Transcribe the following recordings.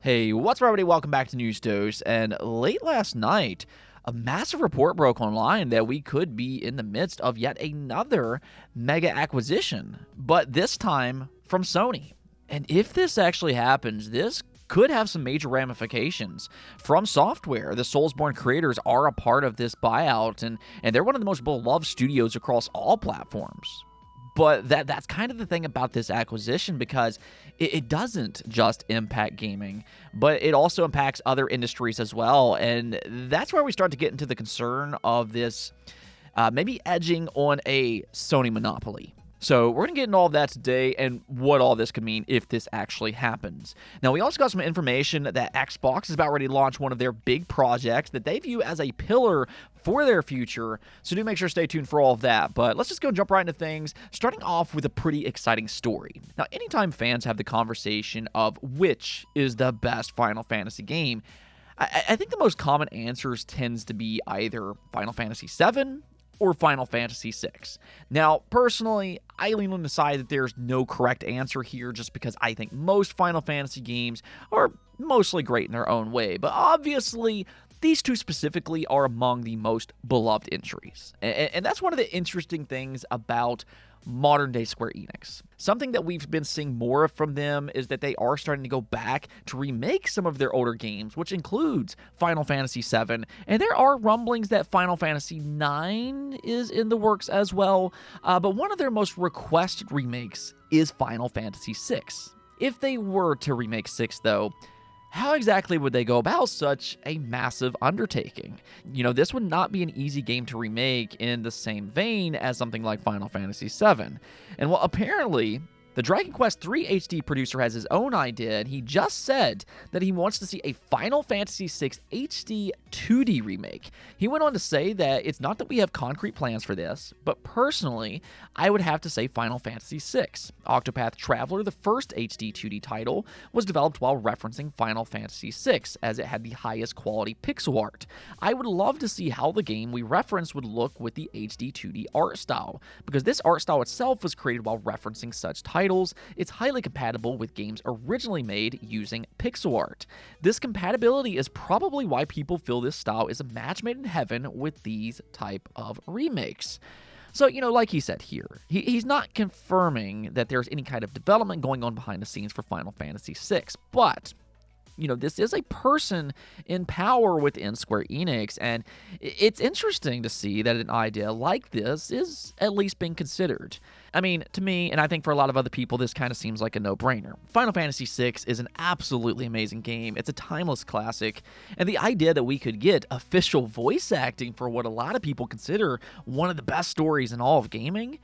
Hey, what's up, everybody? Welcome back to News Dose. And late last night, a massive report broke online that we could be in the midst of yet another mega acquisition, but this time from Sony. And if this actually happens, this could have some major ramifications. From Software, the Soulsborne creators are a part of this buyout, and they're one of the most beloved studios across all platforms. But that's kind of the thing about this acquisition, because it doesn't just impact gaming, but it also impacts other industries as well. And that's where we start to get into the concern of this maybe edging on a Sony monopoly. So we're going to get into all of that today and what all this could mean if this actually happens. Now, we also got some information that Xbox is about ready to launch one of their big projects that they view as a pillar for their future. So do make sure to stay tuned for all of that. But let's just go jump right into things, starting off with a pretty exciting story. Now, anytime fans have the conversation of which is the best Final Fantasy game, I think the most common answers tends to be either Final Fantasy VII or Final Fantasy VI. Now, personally, I lean on the side that there's no correct answer here, just because I think most Final Fantasy games are mostly great in their own way. But obviously, these two specifically are among the most beloved entries. And that's one of the interesting things about modern-day Square Enix. Something that we've been seeing more of from them is that they are starting to go back to remake some of their older games, which includes Final Fantasy VII, and there are rumblings that Final Fantasy IX is in the works as well, but one of their most requested remakes is Final Fantasy VI. If they were to remake VI, though, how exactly would they go about such a massive undertaking? You know, this would not be an easy game to remake in the same vein as something like Final Fantasy VII. And well, apparently, the Dragon Quest III HD producer has his own idea, and he just said that he wants to see a Final Fantasy VI HD 2D remake. He went on to say that it's not that we have concrete plans for this, but personally, I would have to say Final Fantasy VI. Octopath Traveler, the first HD 2D title, was developed while referencing Final Fantasy VI, as it had the highest quality pixel art. I would love to see how the game we reference would look with the HD 2D art style, because this art style itself was created while referencing such titles. It's highly compatible with games originally made using pixel art. This compatibility is probably why people feel this style is a match made in heaven with these type of remakes. So, you know, like he said here, he's not confirming that there's any kind of development going on behind the scenes for Final Fantasy VI, but you know, this is a person in power within Square Enix, and it's interesting to see that an idea like this is at least being considered. I mean, to me, and I think for a lot of other people, this kind of seems like a no-brainer. Final Fantasy VI is an absolutely amazing game. It's a timeless classic, and the idea that we could get official voice acting for what a lot of people consider one of the best stories in all of gaming,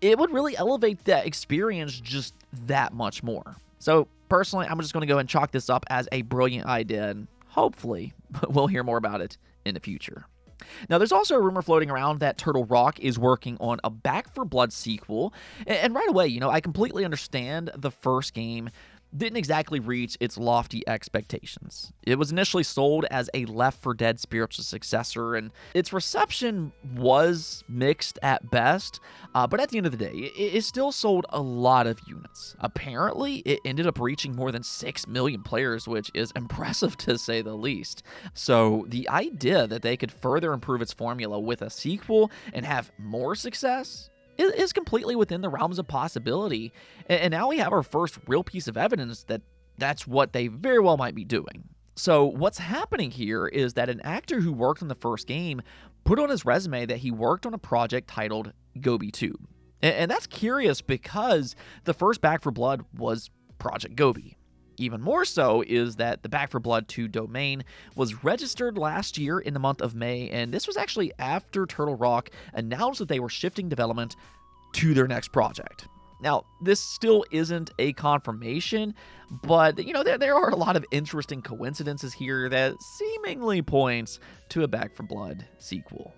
it would really elevate that experience just that much more. So, personally, I'm just going to go and chalk this up as a brilliant idea, and hopefully we'll hear more about it in the future. Now, there's also a rumor floating around that Turtle Rock is working on a Back 4 Blood sequel, and right away, you know, I completely understand the first game didn't exactly reach its lofty expectations. It was initially sold as a Left 4 Dead spiritual successor, and its reception was mixed at best, but at the end of the day, it still sold a lot of units. Apparently, it ended up reaching more than 6 million players, which is impressive to say the least. So the idea that they could further improve its formula with a sequel and have more success is completely within the realms of possibility, and now we have our first real piece of evidence that that's what they very well might be doing. So what's happening here is that an actor who worked on the first game put on his resume that he worked on a project titled Gobi 2. And that's curious because the first Back 4 Blood was Project Gobi. Even more so is that the Back 4 Blood 2 domain was registered last year in the month of May, and this was actually after Turtle Rock announced that they were shifting development to their next project. Now, this still isn't a confirmation, but, you know, there are a lot of interesting coincidences here that seemingly points to a Back 4 Blood sequel.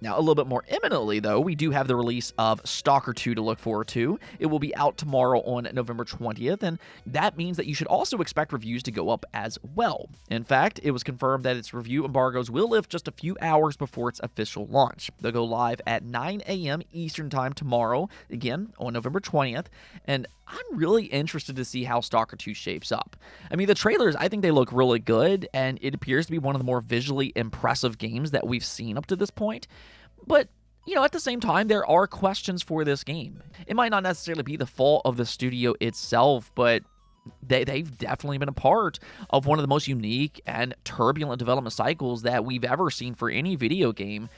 Now, a little bit more imminently, though, we do have the release of Stalker 2 to look forward to. It will be out tomorrow on November 20th, and that means that you should also expect reviews to go up as well. In fact, it was confirmed that its review embargoes will lift just a few hours before its official launch. They'll go live at 9 a.m. Eastern Time tomorrow, again, on November 20th, and I'm really interested to see how Stalker 2 shapes up. I mean, the trailers, I think they look really good, and it appears to be one of the more visually impressive games that we've seen up to this point. But, at the same time, there are questions for this game. It might not necessarily be the fault of the studio itself, but they've definitely been a part of one of the most unique and turbulent development cycles that we've ever seen for any video game.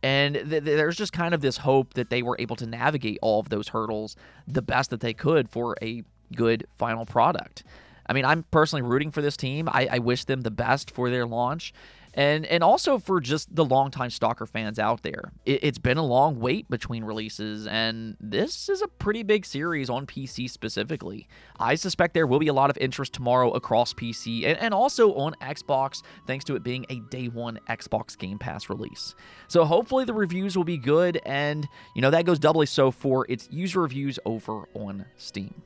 And there's just kind of this hope that they were able to navigate all of those hurdles the best that they could for a good final product. I mean, I'm personally rooting for this team. I wish them the best for their launch. And also for just the longtime Stalker fans out there. It's been a long wait between releases, and this is a pretty big series on PC specifically. I suspect there will be a lot of interest tomorrow across PC and also on Xbox, thanks to it being a day one Xbox Game Pass release. So hopefully the reviews will be good, and that goes doubly so for its user reviews over on Steam.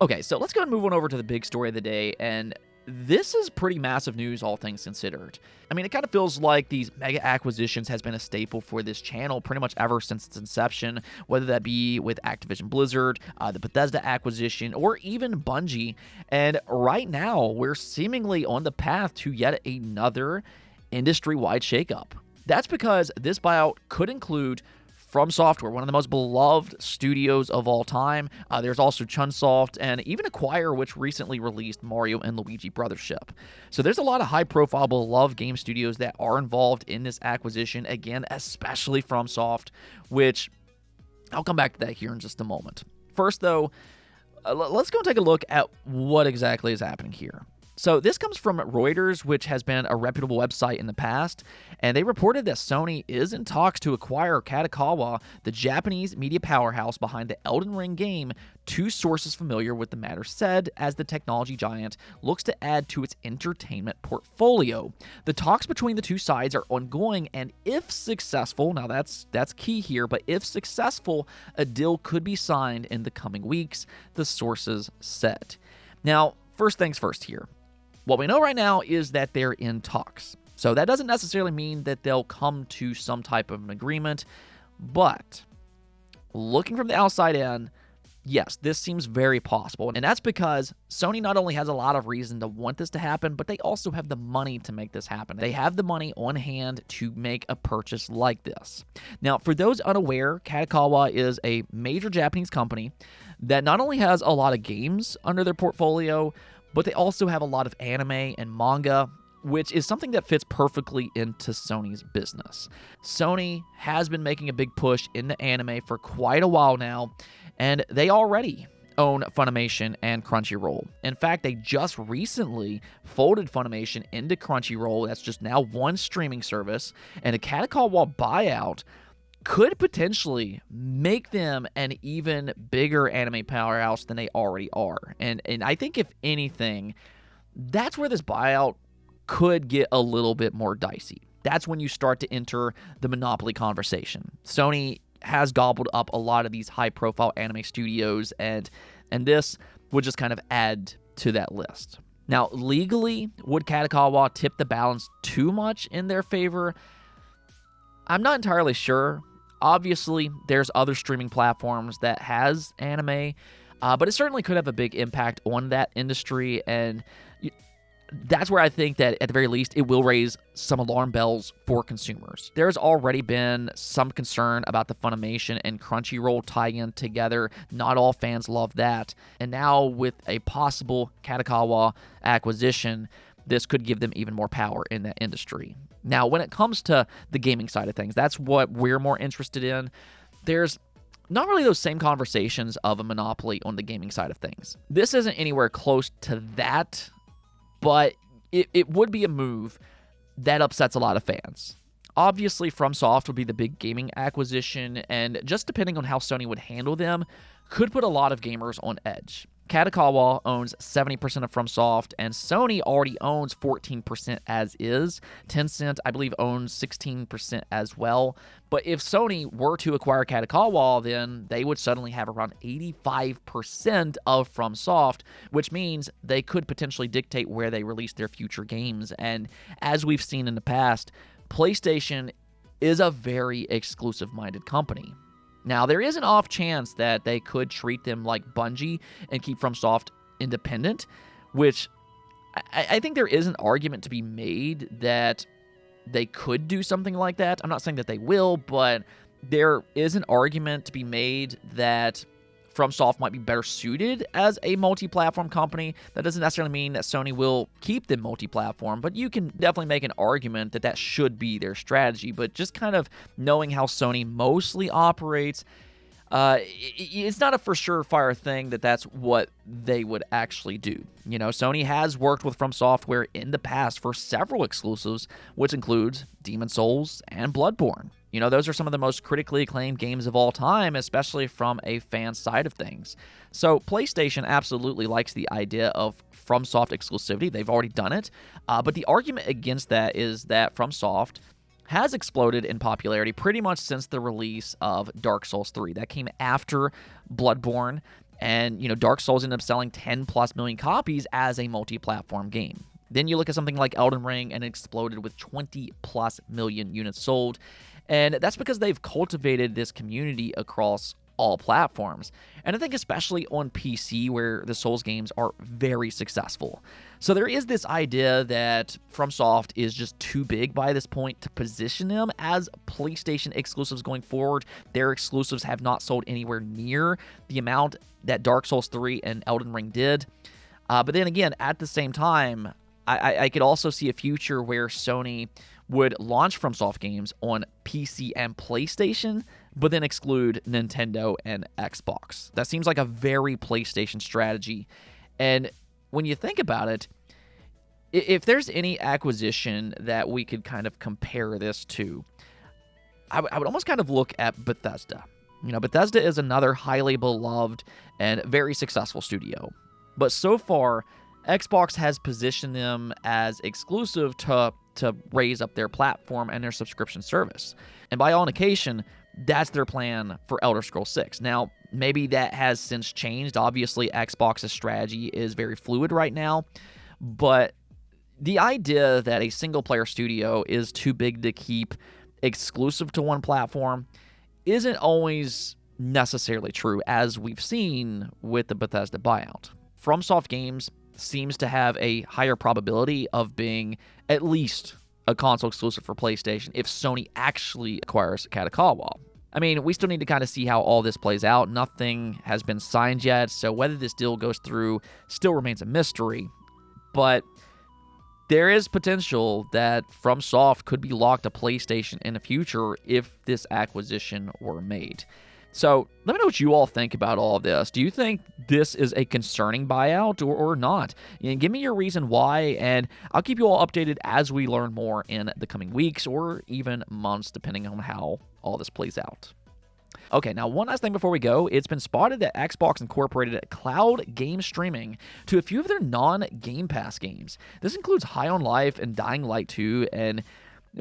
Okay, so let's go and move on over to the big story of the day, and this is pretty massive news, all things considered. I mean, it kind of feels like these mega acquisitions has been a staple for this channel pretty much ever since its inception, whether that be with Activision Blizzard, the Bethesda acquisition, or even Bungie. And right now, we're seemingly on the path to yet another industry-wide shakeup. That's because this buyout could include From Software, one of the most beloved studios of all time. There's also Chunsoft and even Acquire, which recently released Mario and Luigi Brothership. So there's a lot of high-profile, beloved game studios that are involved in this acquisition, again, especially FromSoft, which I'll come back to that here in just a moment. First, though, let's go and take a look at what exactly is happening here. So this comes from Reuters, which has been a reputable website in the past, and they reported that Sony is in talks to acquire Kadokawa, the Japanese media powerhouse behind the Elden Ring game. Two sources familiar with the matter said, as the technology giant looks to add to its entertainment portfolio. The talks between the two sides are ongoing, and if successful, now that's key here, but if successful, a deal could be signed in the coming weeks, the sources said. Now, first things first here. What we know right now is that they're in talks. So that doesn't necessarily mean that they'll come to some type of an agreement, but looking from the outside in, yes, this seems very possible. And that's because Sony not only has a lot of reason to want this to happen, but they also have the money to make this happen. They have the money on hand to make a purchase like this. Now, for those unaware, Kadokawa is a major Japanese company that not only has a lot of games under their portfolio, but they also have a lot of anime and manga, which is something that fits perfectly into Sony's business. Sony has been making a big push into anime for quite a while now, and they already own Funimation and Crunchyroll. In fact, they just recently folded Funimation into Crunchyroll. That's just now one streaming service, and a Kadokawa buyout could potentially make them an even bigger anime powerhouse than they already are. And I think, if anything, that's where this buyout could get a little bit more dicey. That's when you start to enter the monopoly conversation. Sony has gobbled up a lot of these high-profile anime studios, and this would just kind of add to that list. Now, legally, would Kadokawa tip the balance too much in their favor? I'm not entirely sure. Obviously, there's other streaming platforms that has anime, but it certainly could have a big impact on that industry, and that's where I think that, at the very least, it will raise some alarm bells for consumers. There's already been some concern about the Funimation and Crunchyroll tie-in together. Not all fans love that, and now with a possible Kadokawa acquisition, this could give them even more power in that industry. Now, when it comes to the gaming side of things, that's what we're more interested in. There's not really those same conversations of a monopoly on the gaming side of things. This isn't anywhere close to that, but it would be a move that upsets a lot of fans. Obviously, FromSoft would be the big gaming acquisition, and just depending on how Sony would handle them, could put a lot of gamers on edge. Kadokawa owns 70% of FromSoft, and Sony already owns 14% as is. Tencent, I believe, owns 16% as well. But if Sony were to acquire Kadokawa, then they would suddenly have around 85% of FromSoft, which means they could potentially dictate where they release their future games. And as we've seen in the past, PlayStation is a very exclusive-minded company. Now, there is an off chance that they could treat them like Bungie and keep FromSoft independent, which I think there is an argument to be made that they could do something like that. I'm not saying that they will, but there is an argument to be made that FromSoft might be better suited as a multi-platform company. That doesn't necessarily mean that Sony will keep them multi-platform, but you can definitely make an argument that that should be their strategy. But just kind of knowing how Sony mostly operates, it's not a for sure fire thing that that's what they would actually do. You know, Sony has worked with From Software in the past for several exclusives, which includes Demon's Souls and Bloodborne. You know, those are some of the most critically acclaimed games of all time, especially from a fan side of things. So PlayStation absolutely likes the idea of FromSoft exclusivity. They've already done it. But the argument against that is that FromSoft has exploded in popularity pretty much since the release of Dark Souls 3. That came after Bloodborne, and, you know, Dark Souls ended up selling 10+ million copies as a multi-platform game. Then you look at something like Elden Ring, and it exploded with 20+ million units sold. And that's because they've cultivated this community across all platforms. And I think especially on PC, where the Souls games are very successful. So there is this idea that FromSoft is just too big by this point to position them as PlayStation exclusives going forward. Their exclusives have not sold anywhere near the amount that Dark Souls 3 and Elden Ring did. But then again, at the same time, I could also see a future where Sony would launch FromSoft games on PC and PlayStation, but then exclude Nintendo and Xbox. That seems like a very PlayStation strategy. And when you think about it, if there's any acquisition that we could kind of compare this to, I would almost kind of look at Bethesda. You know, Bethesda is another highly beloved and very successful studio. But so far, Xbox has positioned them as exclusive to raise up their platform and their subscription service. And by all indication, that's their plan for Elder Scrolls 6. Now, maybe that has since changed. Obviously, Xbox's strategy is very fluid right now. But the idea that a single-player studio is too big to keep exclusive to one platform isn't always necessarily true, as we've seen with the Bethesda buyout. FromSoft games seems to have a higher probability of being at least a console exclusive for PlayStation if Sony actually acquires Kadokawa. I mean, we still need to kind of see how all this plays out. Nothing has been signed yet, so whether this deal goes through still remains a mystery. But there is potential that FromSoft could be locked to PlayStation in the future if this acquisition were made. So let me know what you all think about all of this. Do you think this is a concerning buyout or not? And give me your reason why, and I'll keep you all updated as we learn more in the coming weeks or even months, depending on how all this plays out. Okay, now one last thing before we go. It's been spotted that Xbox incorporated cloud game streaming to a few of their non-Game Pass games. This includes High on Life and Dying Light 2, and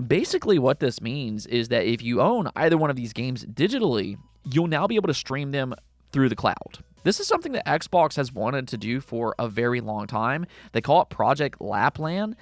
basically what this means is that if you own either one of these games digitally, you'll now be able to stream them through the cloud. This is something that Xbox has wanted to do for a very long time. They call it Project Lapland,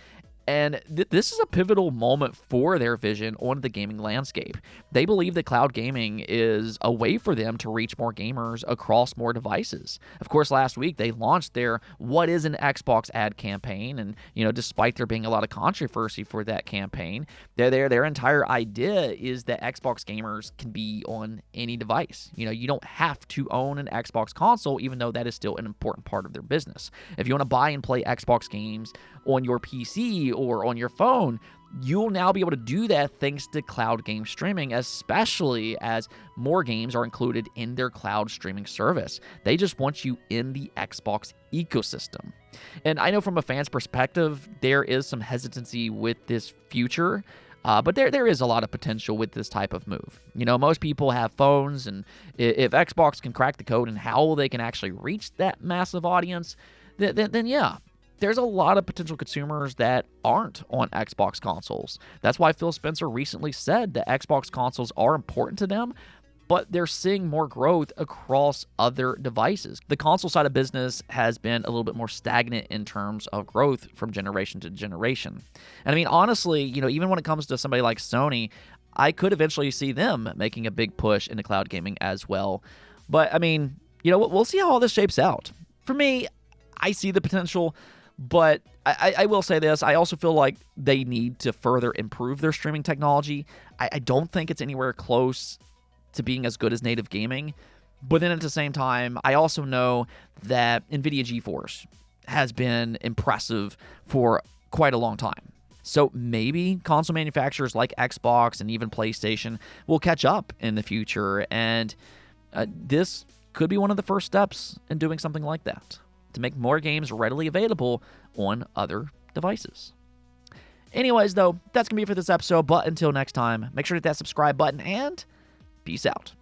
and this is a pivotal moment for their vision on the gaming landscape. They believe that cloud gaming is a way for them to reach more gamers across more devices. Of course, last week they launched their What is an Xbox ad campaign, and, you know, despite there being a lot of controversy for that campaign, their entire idea is that Xbox gamers can be on any device. You know, you don't have to own an Xbox console, even though that is still an important part of their business. If you want to buy and play Xbox games on your PC or on your phone, you'll now be able to do that thanks to cloud game streaming, especially as more games are included in their cloud streaming service. They just want you in the Xbox ecosystem. And I know from a fan's perspective, there is some hesitancy with this future. But there is a lot of potential with this type of move. Most people have phones, and if Xbox can crack the code and how they can actually reach that massive audience, then yeah, there's a lot of potential consumers that aren't on Xbox consoles. That's why Phil Spencer recently said that Xbox consoles are important to them, but they're seeing more growth across other devices. The console side of business has been a little bit more stagnant in terms of growth from generation to generation. And I mean, honestly, even when it comes to somebody like Sony, I could eventually see them making a big push into cloud gaming as well. But I mean, we'll see how all this shapes out. For me, I see the potential, but I will say this. I also feel like they need to further improve their streaming technology. I don't think it's anywhere close to being as good as native gaming. But then at the same time, I also know that NVIDIA GeForce has been impressive for quite a long time. So maybe console manufacturers like Xbox and even PlayStation will catch up in the future. And this could be one of the first steps in doing something like that, to make more games readily available on other devices. Anyways, though, that's going to be it for this episode. But until next time, make sure to hit that subscribe button and peace out.